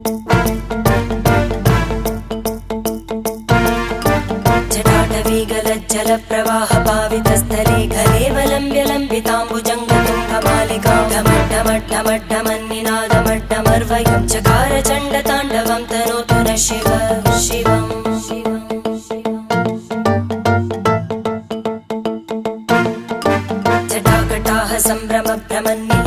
जटाटवीगलज्जलप्रवाहपावितस्थले घलेवलम्ब्य लम्बिताम्बुजङ्गतुङ्गमालिकां ढमड्ढमड्ढमड्ढमन्निनादमड्ढमर्वयं चकार चण्डताण्डवं तनोतु नः शिव शिवम् जटाकटाः सम्भ्रमभ्रमन्नि